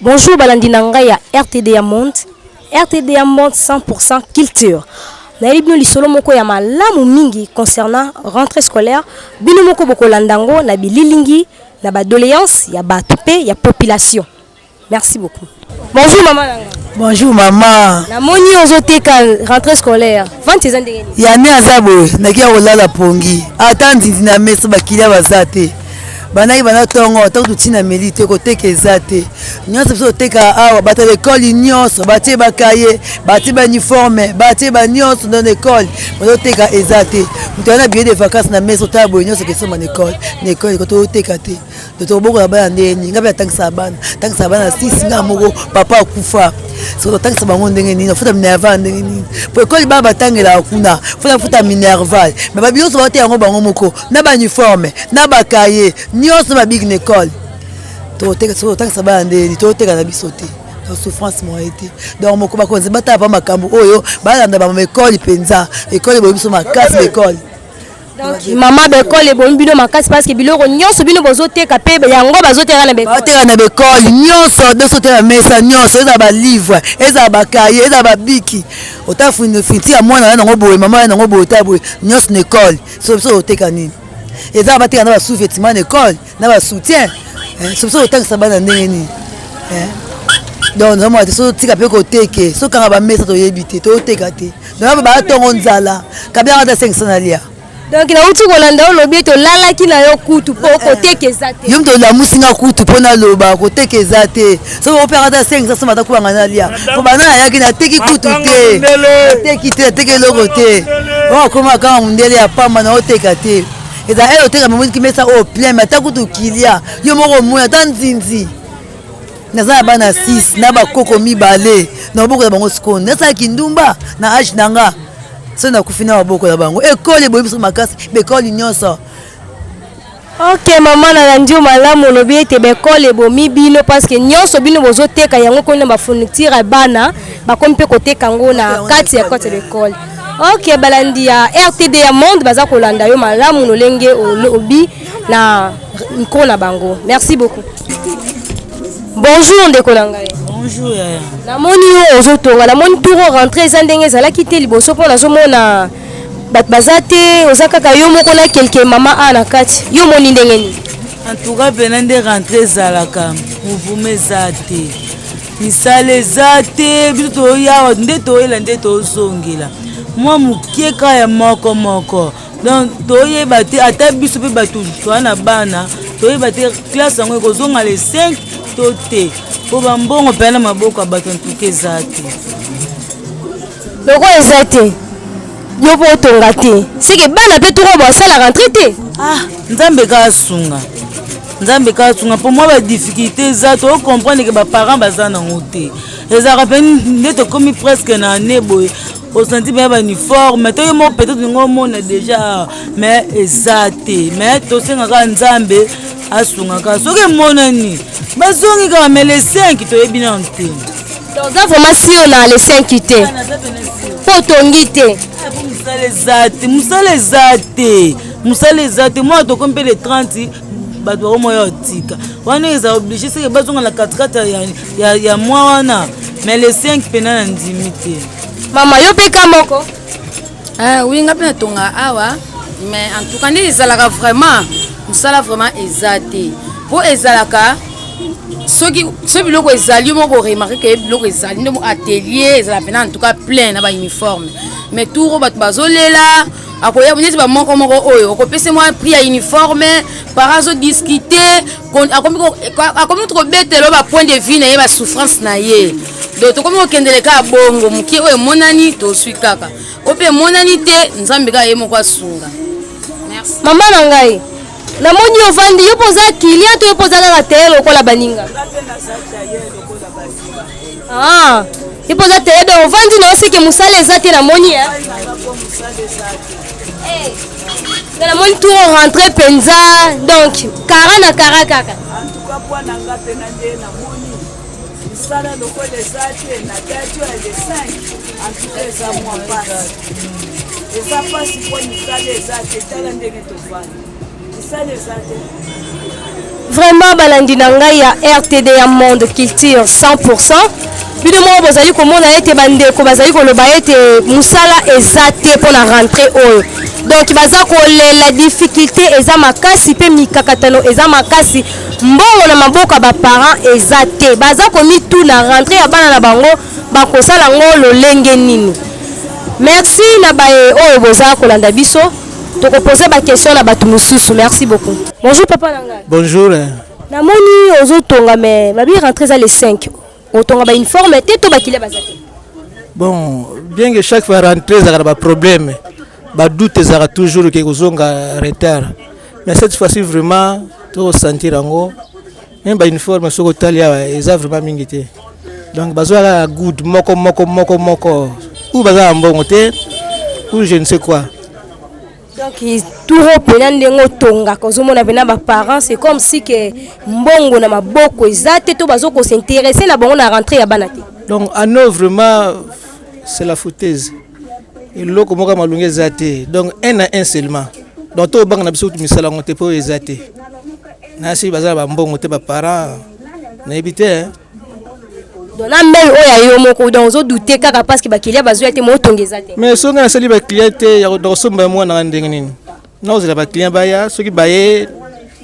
Bonjour Balandinanga ya RTD Monde. RTD Monde 100% culture. Naibino lisolo moko ya malamu mingi concernant rentrée scolaire. Bino moko boko landango na bililingi na ba doléance ya batupe ya population. Merci beaucoup. Bonjour maman Nanga. Bonjour maman. Na moni ozoteka rentrée scolaire. 20 ans ndenge ni. Ya ne azabo nakia olala pongi. Ata ndindi na mesa bakilia bazate. Banaki bana tongo takutu tina melite koteka ezate. Nyonso biso teka awa bata l'école nyonso batie bakaye, batie ba uniforme, batie ba nyonso dans l'école. Bato teka ezate. Mutana billet de vacances na mesa tabo nyonso ke soma l'école. L'école ko teka te. Doto boko bana ndeni ngabe atangisa bana. Tangisa bana 6 nga moko papa akufa. So tangisa bango ndenge nini futa minerval ndenge nini. Po école ba batangela kuna. Futa minerval. Mais ba biso bate yango bango moko na ba uniforme, na bakaye. Nyonso ba big école. Toteka so tangisa bana ndeni toteka na biso te. Souffrance mo été donc moko ba konze bata pa makambo oyo balanda ba école penza école bo biso makasi école. Donc maman bekole e bon bino makasi parce que biloko nyonso bino bozoteka pe yango bazoteka na bekole. Bazoteka na bekole nyonso dosoteka mesa nyonso eza ba livre eza ba cahier eza ba biki otafuni finti ya mwana na ngo boye mama na ngo boye taboye nyonso na école so biso oteka nini eza bateka na ba sous-vêtements na école na ba soutien so biso otangisa bana ndenge nini donc nous avons so tika pe ko teke so kanga ba mesa to yebite to teka te donc ba tongo nzala kabia ata 500 nalia. Donc na uti kolanda olobi to lala ki na yo kutu po ko teke ezate. Yo mto la musinga kutu po na loba ko teke ezate. So o père ata 500 so mata kuanga na lia. Po bana ya ki na teki kutu te. Teki te teke logo te. O koma kanga mundele ya pamba na o teka te. Eza e o teka mumuni ki mesa o plein mata kutu kilia. Yo moko moya tan nzinzi. Naza bana 6 na ba koko mibale. Na boko ya bango skone. Nasa kindumba na age nanga. So na kufina waboko la bango école boyi biso makasi bekole nyonso. OK maman na ndio malamu lobi ete bekole bomi bino parce que nyonso bino bozoteka yango ko na ba fourniture bana ba kompe koteka ngo na kati ya kote l'école. OK balandi ya RTD ya Monde baza kolanda yo malamu lolenge obi na mko na bango. Merci beaucoup. Bonjour ndeko nangai. Bonjour yaya. Na moni yo ozotonga na moni tour rentrer zandenge zala kite liboso pona zomona bazate ozakaka yo moko na quelque mama ana kati yo moni ndenge ni. En tout cas benande rentrer zalaka mouvement zate. Misale zate bito ya ndeto ela ndeto zongela. Moi mukieka ya moko. Donc toye bate ata biso pe batu twana bana toye bate classe ngo kozonga les 5 tote. Po bambongo pena maboko bato ntuke zate. Loko ezate. Yo po tonga te. Sike bana pe toko bo sala rentrer te. Ah, nzambe ka sunga. Nzambe ka sunga pour moi ba difficulté zate o comprendre que ba parents bazana ngote. Eza rappel ndeto komi presque na année boy. Au senti bien ba uniforme, to yo mo peut-être ngo mona déjà mais ezate. Mais to senga ka nzambe asunga ka soki monani. Bazongi ka mais les 5 to ebina nte. Donc ça vraiment si on a les 5 quittés. Pour tongi te. Musale zate moi to kompe les 30 bato mo yo tika. Wana eza obligé c'est que bazonga la 4 ya moi wana mais les 5 pena na ndimité. Mama yo peka moko. Ah oui ngapena tonga awa mais en tout cas ni ezalaka vraiment musala vraiment ezate. Po ezalaka soki biloko ezali moko remarquer que biloko ezali ndemo atelier ezala pena en tout cas plein na ba uniforme mais tout bato bazolela akoya boneti ba moko oyo okopese moi prix ya uniforme parazo discuter akomi trop betelo ba point de vue na ye ba souffrance na ye donc to komi okendeleka bongo mukie oyo monani to sui kaka ope monani te nzambe ka ye moko asunga. Merci Mama nangai. Na moni ovandi yo poza client to yo poza kaka te lokola baninga. Ah, yo poza te do ovandi na osike musale ezate na moni ya. Eh. Na moni tout rentrer penza donc kara na kara kaka. En tout cas pour nanga penande na moni. Misala lokola ezate na date ya les 5. En tout cas ça moi passe. Et ça passe pour misala ezate tala ndenge to fana. Misala ezate. Vraiment balandi na ngai ya RTD ya Monde Culture 100%. Bino mo bozali komona ete bandeko bazali koloba ete musala eza te pour la rentrée oyo. Donc baza kolela difficulté eza makasi pe mikakatano eza makasi mbongo na maboka ba parents eza te. Baza komi tout na rentrée ya bana na bango bakosala ngolo lenge nini. Merci na bae oyo boza kolanda biso. Donc poser ma question na batu mususu. Merci beaucoup. Bonjour papa nanga. Bonjour. Na moni ozo tonga mais babi rentrer za les 5. Otonga ba uniforme te to bakile bazate. Bon, bien que chaque fois rentrer ça a pas problème. Ba doute ça toujours que kozonga retard. Mais cette fois-ci vraiment to sentir ango même ba uniforme soko talia eza vraiment mingité. Donc bazoa good moko ou baza mbongo te ou je ne sais quoi. Donc tout reprenant ndengo tonga kozomona bena ba parents c'est comme si que mbongo na maboko ezate to bazo ko s'intéresser na bango na rentrer ya banati. Donc à nous vraiment c'est la foutaise. Et loko moka malunge ezate. Donc un à un seulement. Donc to bang na biso misala ngote po ezate. Na si baza ba mbongo te ba parents na éviter. Donc na mbel oya yo moko donc zo douter kaka parce que ba kilia bazo ete mo tongeza te. Mais songa na sali ba client te ya do somba mo na ndenge nini. Na ozela ba client ba ya soki ba ye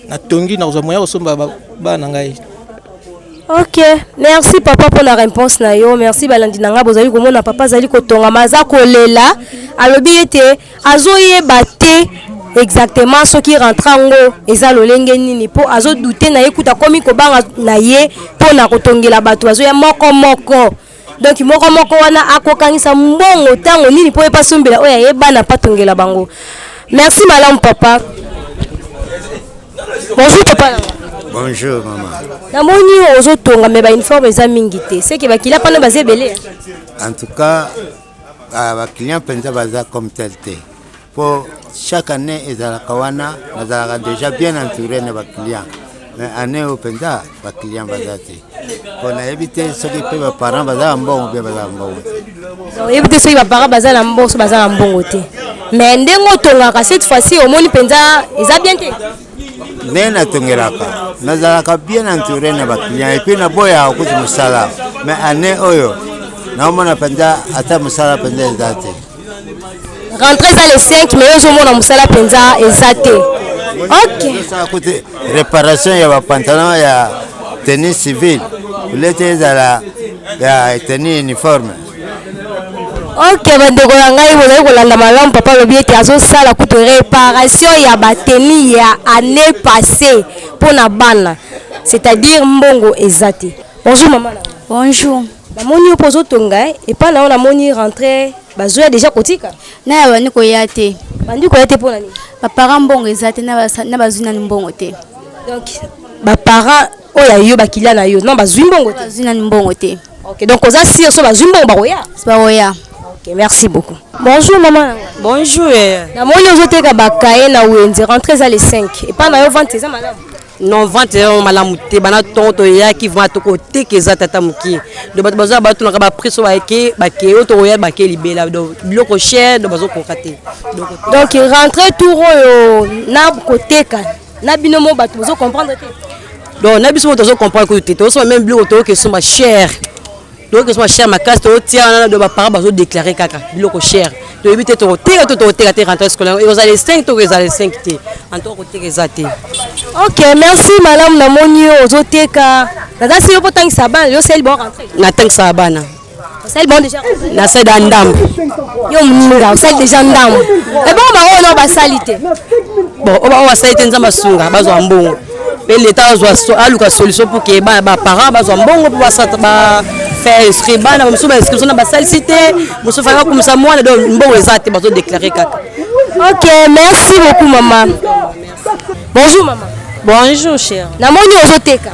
na tongi na ozomoya osomba ba na ngai. Ok, merci papa pour la réponse na yo. Merci balandi nanga bozali komona papa zali kotonga maza kolela alobi ete azoye bate exactement ce qui rentre ngo eza lolenge nini po azo douter na ekuta komi ko banga na ye po na kotongela bato azo ya moko. Donc moko wana akokangisa mbongo tango nini po epa sombela oya yeba na patongela bango. Merci madame papa. Bonjour papa. Bonjour maman. Na moni ozo tonga me ba uniforme eza mingi te. C'est que ba kila pana bazé belé. En tout cas, ba client penza baza comme tel te. Pour chaque année ezalaka wana nazalaka déjà bien entouré na ba client. Mais année au penza ba client baza te. Pour na éviter ce qui peut ba parents baza mbongo be baza mbongo. Donc éviter ce qui ba parents baza na mbongo baza na mbongo te. Mais ndengo tonga cette fois-ci au moni penza eza bien te. Nena tongelaka nazalaka bien entouré na ba client et puis na boya okuti musala. Mais année oyo na omona penza ata musala penza ezate. Rentrer dans les 5 mais yo mona musala penza ezate. OK. Ça coûte réparation ya ba pantalon ya tenue civile. Lete zala ya tenue uniforme. Ok, bandeko na ngai bozali kolanda malamu papa lobi ete azosala kutu réparation ya bateni ya année passée pour na bana. C'est-à-dire mbongo ezate. Bonjour maman. Bonjour. La moni opozo tonga et pas na on moni rentrer bazoya déjà kotika. Na ya bani koyate. Bandi koyate pour nani? Ba parents mbongo ezate na bazuna mbongo te. Donc ba parents oya yo bakila na yo non bazui mbongo te. Bazuna mbongo te. OK, donc oza si so bazui mbongo baroya. C'est pas oya. OK, merci beaucoup. Bonjour maman. Bonjour. Na moni ozoteka bakaye na wenze rentrer za les 5 et pas na yo vente za malamu. Non vente malamu te bana tonto ya ki vont to côté que za tata muki. Do bato baza bato na ba presso ba ke ba ke oto ya ba ke libela do biloko cher do bazo kokate. Donc rentrer tour yo na koteka na binomo bato bazo comprendre te. Donc na biso bazo comprendre que te so même biloko to que sont cher. Donc que sont cher ma casse to tia na do ba para bazo déclarer kaka biloko cher. To éviter to teka te rentrer scolaire. Et vous allez 5 to vous allez 5 te. En to côté ezate. OK, merci madame na moni ozoteka. Nada si yo potang saban yo sel bon rentrer. Na tank sabana. Sel bon déjà. Na sel d'andam. Yo mninga, sel déjà ndam. Et bon ba ono ba salité. Bon, on va salité nzamba sunga bazo mbongo. Mais l'état doit aluka solution pour que ba parents bazo mbongo pour ba faire inscrire bana musu ba inscription na ba salité, musu fa comme ça moi donc mbongo ezate bazo déclarer kaka. OK, merci beaucoup maman. Bonjour maman. Bonjour cher. Na moni ozoteka.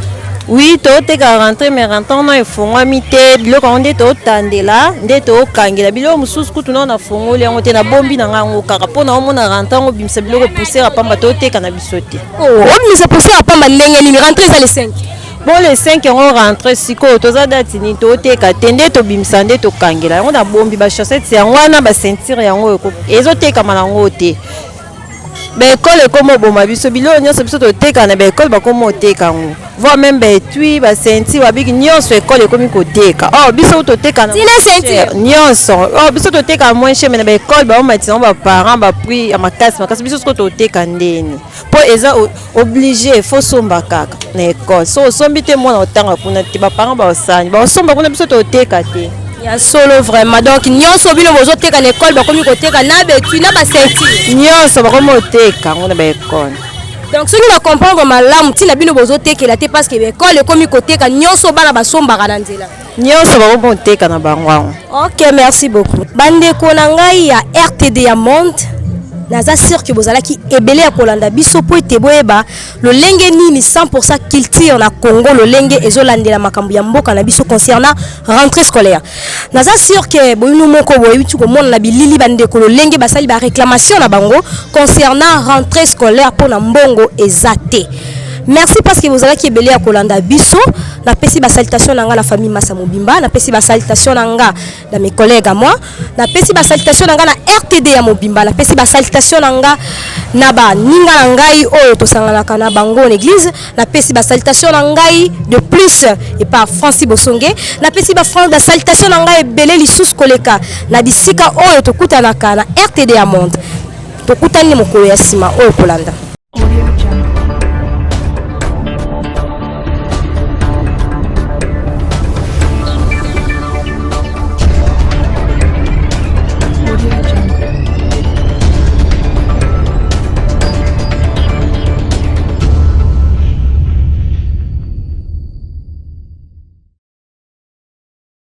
Oui, toteka rentrer mais rentrant na efongwami te biloko yango nde totandela nde tokangela biloko mosusu kutu na fongoli yango te na bombi na ngango kaka mpo na omona rentrant yango bimisa biloko poussière apamba toteka na biso te. Omimisa poussière apamba ndenge nini rentrer za les 5? Bon les 5 yango rentré sikoyo toza dati nini toteka te nde tobimisa nde tokangela yango na bombi ba chaussettes yango wana ba ceinture yango ezotekama nango te. baekole ekoma oboma biso biloko nyonso biso toteka na baekole bakoma oteka yango voi même baetui basenti babiki nyonso ekole ekomi koteka biso toteka nyonso biso toteka moins cher me na baekole baomatina yango baparent baprix ya makasi biso soko toteka ndeni mpo eza oblige fo somba kaka na ekole so osombi te mwana otanga kuna te baparent baosani baosomba kuna biso toteka te ya solo vraiment donc nyonso bino bozoteka na ekole bakomi koteka na betui na basenti nyonso bakomi oteka yango na baekole donc soki na comprendre malamu ntina bino bozotekela te parce que baekole ekomi koteka nyonso bana basombaka na nzela nyonso bakomi oteka na bango yango. Ok, merci beaucoup bandeko na ngai ya RTD ya monde naza sûr que bozalaki ebele ya kolanda biso po ete boyeba lolenge nini 100% culture na Congo lolenge ezolandela makambo ya mboka na biso concernant rentrée scolaire naza sûr que boyino moko boyebi komona na bilili bandeko lolenge basali ba réclamation na bango concernant rentrée scolaire pour na mbongo ezate. Merci parce que vous allez qui ebele ya kolanda biso na pesi ba salutation nanga la famille Massa Mobimba na pesi ba salutation nanga na mes collègues à moi na pesi ba salutation nanga na RTD ya Mobimba na pesi ba salutation nanga na ba ninga na ngai oyo to sangana kana bango en église na pesi ba salutation nanga de plus et par Francis Bosonge na pesi ba salutation nanga ebele lisusu koleka na bisika oyo to kutana kana RTD ya monde to kutani mokolo ya sima oyo kolanda.